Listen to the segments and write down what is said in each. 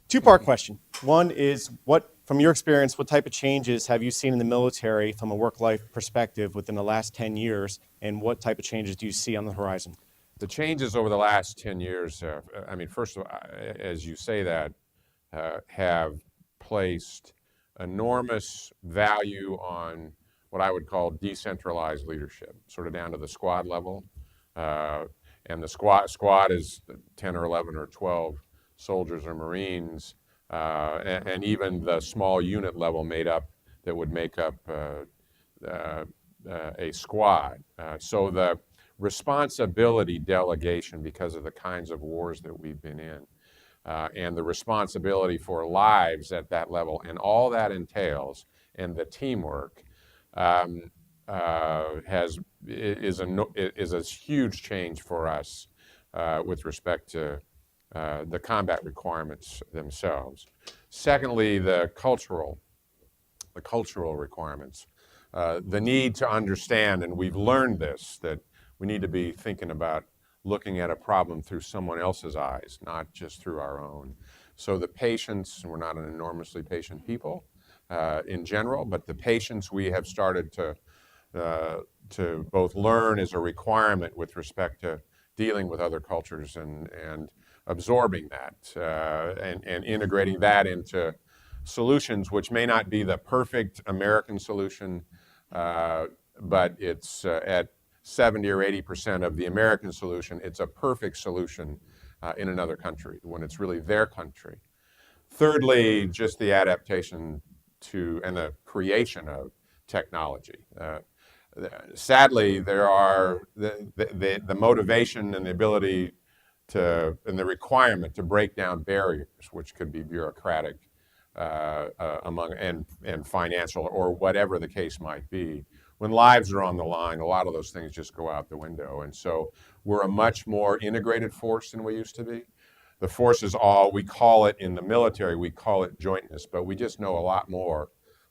Two-part question. One is, from your experience, what type of changes have you seen in the military from a work-life perspective within the last 10 years, and what type of changes do you see on the horizon? The changes over the last 10 years, first of all, as you say that, have placed enormous value on what I would call decentralized leadership, sort of down to the squad level. And the squad is 10 or 11 or 12 soldiers or Marines, and even the small unit level that would make up a squad. So the responsibility delegation, because of the kinds of wars that we've been in, and the responsibility for lives at that level, and all that entails, and the teamwork is a huge change for us with respect to the combat requirements themselves. Secondly, the cultural requirements, the need to understand, and we've learned this, that we need to be thinking about looking at a problem through someone else's eyes, not just through our own. So the patience, we're not an enormously patient people in general, but the patience we have started to both learn is a requirement with respect to dealing with other cultures and absorbing that and integrating that into solutions, which may not be the perfect American solution, but it's at 70 or 80% of the American solution, it's a perfect solution in another country when it's really their country. Thirdly, just the adaptation to and the creation of technology. Sadly, there are the motivation and the ability and the requirement to break down barriers, which could be bureaucratic and financial or whatever the case might be. When lives are on the line, a lot of those things just go out the window. And so we're a much more integrated force than we used to be. The force is we call it in the military, we call it jointness, but we just know a lot more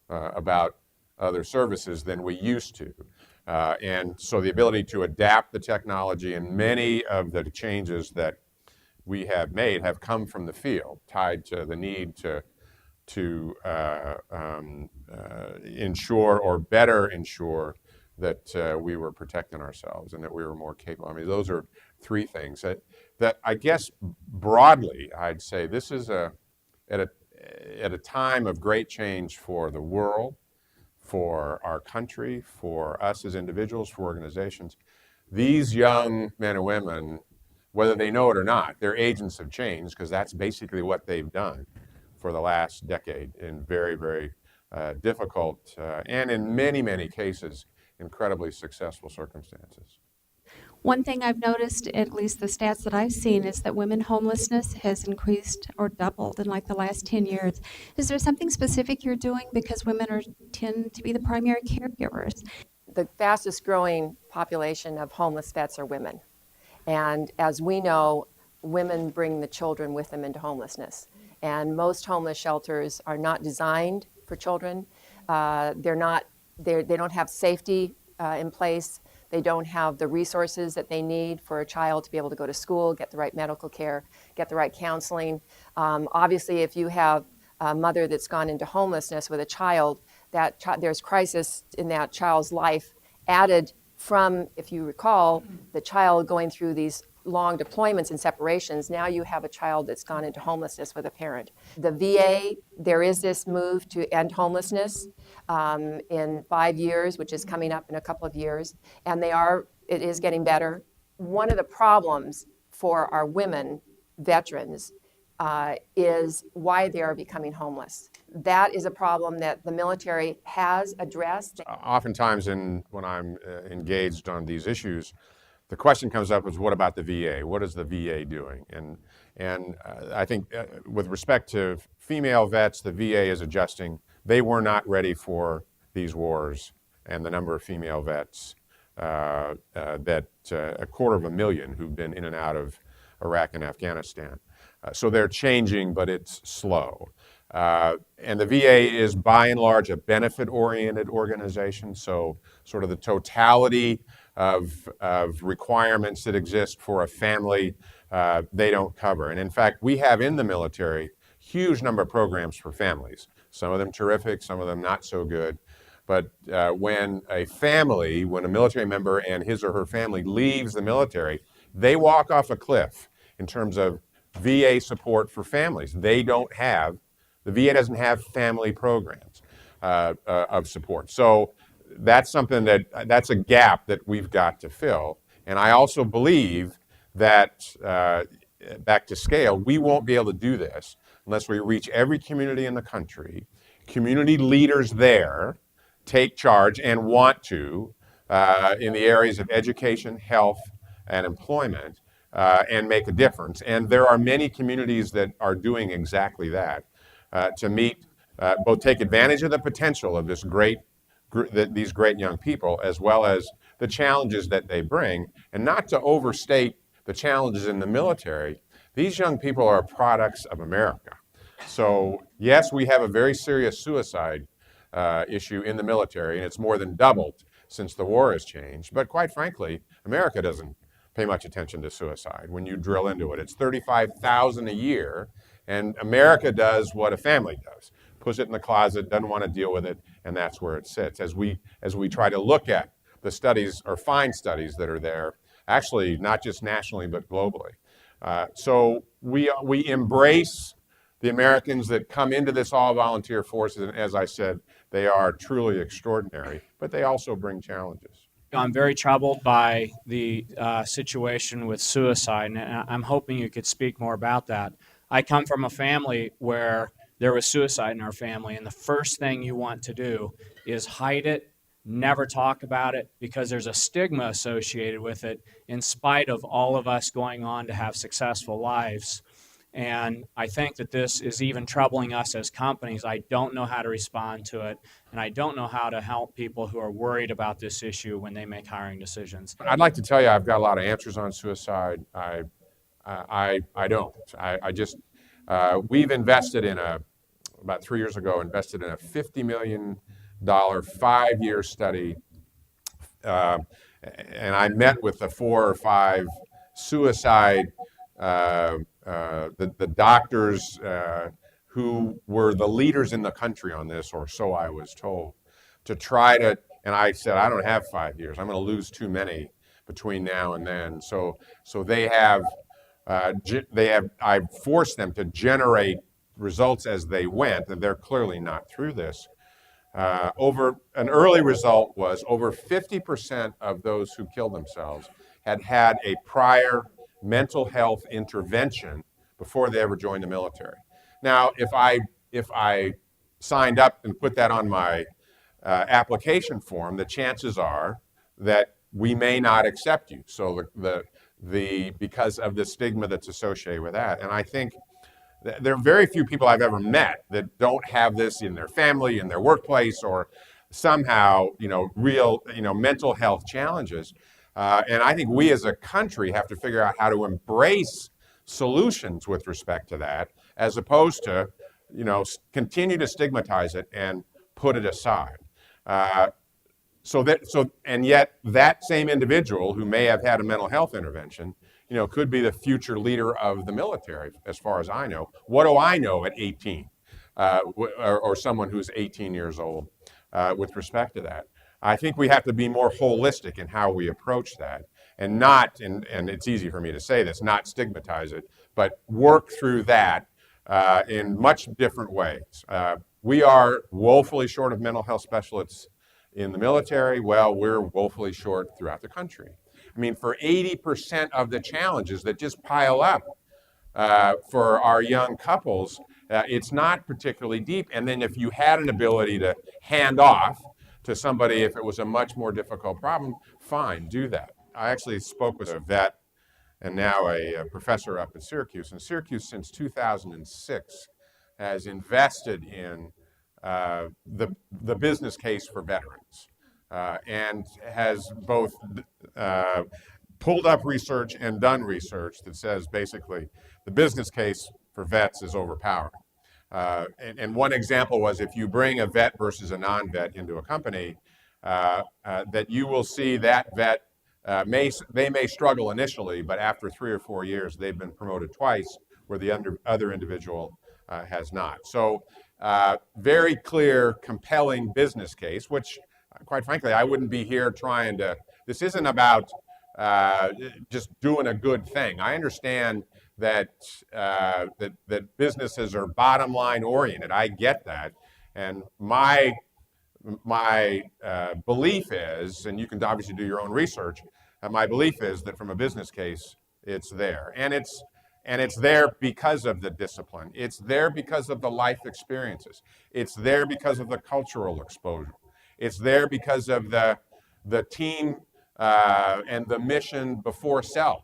about other services than we used to. And so the ability to adapt the technology, and many of the changes that we have made have come from the field, tied to the need to ensure or better ensure that we were protecting ourselves and that we were more capable. I mean, those are three things that I guess broadly I'd say this is at a time of great change for the world, for our country, for us as individuals, for organizations. These young men and women, whether they know it or not, they're agents of change, because that's basically what they've done for the last decade in very, very difficult and in many, many cases, incredibly successful circumstances. One thing I've noticed, at least the stats that I've seen, is that women homelessness has increased or doubled in like the last 10 years. Is there something specific you're doing because women tend to be the primary caregivers? The fastest growing population of homeless vets are women. And as we know, women bring the children with them into homelessness. And most homeless shelters are not designed for children. They don't have safety in place. They don't have the resources that they need for a child to be able to go to school, get the right medical care, get the right counseling. Obviously, if you have a mother that's gone into homelessness with a child, there's crisis in that child's life added from, if you recall, the child going through these long deployments and separations. Now you have a child that's gone into homelessness with a parent. The VA, there is this move to end homelessness in 5 years, which is coming up in a couple of years, and it is getting better. One of the problems for our women veterans is why they are becoming homeless. That is a problem that the military has addressed. Oftentimes when I'm engaged on these issues, the question comes up is, what about the VA? What is the VA doing? And I think with respect to female vets, the VA is adjusting. They were not ready for these wars and the number of female vets, that 250,000 who've been in and out of Iraq and Afghanistan. So they're changing, but it's slow. And the VA is by and large a benefit-oriented organization, so sort of the totality of requirements that exist for a family, they don't cover. And in fact, we have in the military huge number of programs for families. Some of them terrific, some of them not so good. But when a military member and his or her family leaves the military, they walk off a cliff in terms of VA support for families. The VA doesn't have family programs of support. So that's that's a gap that we've got to fill. And I also believe that, back to scale, we won't be able to do this unless we reach every community in the country, community leaders there take charge and want to in the areas of education, health, and employment, and make a difference. And there are many communities that are doing exactly that to both take advantage of the potential of these great young people, as well as the challenges that they bring, and not to overstate the challenges in the military. These young people are products of America. So yes, we have a very serious suicide issue in the military, and it's more than doubled since the war has changed. But quite frankly, America doesn't pay much attention to suicide when you drill into it. It's 35,000 a year, and America does what a family does. Puts it in the closet, doesn't want to deal with it, and that's where it sits. As we try to look at the studies, or find studies that are there, actually not just nationally but globally. So we embrace the Americans that come into this all-volunteer force, and as I said, they are truly extraordinary, but they also bring challenges. I'm very troubled by the situation with suicide, and I'm hoping you could speak more about that. I come from a family where there was suicide in our family, and the first thing you want to do is hide it, never talk about it, because there's a stigma associated with it, in spite of all of us going on to have successful lives. And I think that this is even troubling us as companies. I don't know how to respond to it, and I don't know how to help people who are worried about this issue when they make hiring decisions. I'd like to tell you I've got a lot of answers on suicide. I don't. We've invested about 3 years ago, invested in a $50 million 5-year study, and I met with the 4 or 5 suicide the doctors who were the leaders in the country on this, or so I was told, to try to, and I said, I don't have 5 years. I'm going to lose too many between now and then. So I forced them to generate results as they went, and they're clearly not through this. An early result was over 50% of those who killed themselves had a prior mental health intervention before they ever joined the military. Now, if I signed up and put that on my application form, the chances are that we may not accept you. So because of the stigma that's associated with that. And I think there are very few people I've ever met that don't have this in their family, in their workplace, or somehow, real, mental health challenges. And I think we as a country have to figure out how to embrace solutions with respect to that, as opposed to, continue to stigmatize it and put it aside. And yet that same individual who may have had a mental health intervention, could be the future leader of the military, as far as I know. What do I know at 18, or someone who's 18 years old, with respect to that? I think we have to be more holistic in how we approach that, and not, and it's easy for me to say this, not stigmatize it, but work through that in much different ways. We are woefully short of mental health specialists in the military. Well, we're woefully short throughout the country. I mean, for 80% of the challenges that just pile up for our young couples, it's not particularly deep. And then if you had an ability to hand off to somebody if it was a much more difficult problem, fine, do that. I actually spoke with a vet and now a professor up at Syracuse. And Syracuse, since 2006, has invested in the business case for veterans. And has both pulled up research and done research that says basically the business case for vets is overpowering. And one example was, if you bring a vet versus a non-vet into a company, that you will see that vet they may struggle initially, but after 3 or 4 years, they've been promoted twice, where the other individual has not. So very clear, compelling business case, which quite frankly, I wouldn't be here trying to, this isn't about just doing a good thing. I understand that, that businesses are bottom line oriented. I get that. And my belief is, and you can obviously do your own research, my belief is that from a business case, it's there. And it's there because of the discipline. It's there because of the life experiences. It's there because of the cultural exposure. It's there because of the team and the mission before self.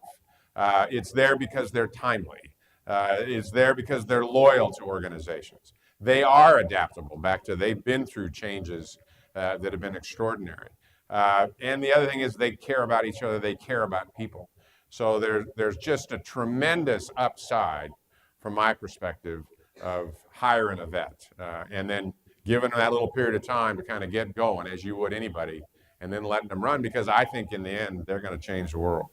It's there because they're timely. It's there because they're loyal to organizations. They are adaptable, back to they've been through changes that have been extraordinary. And the other thing is they care about each other, they care about people. So there's just a tremendous upside from my perspective of hiring a vet and then giving them that little period of time to kind of get going as you would anybody and then letting them run, because I think in the end they're going to change the world.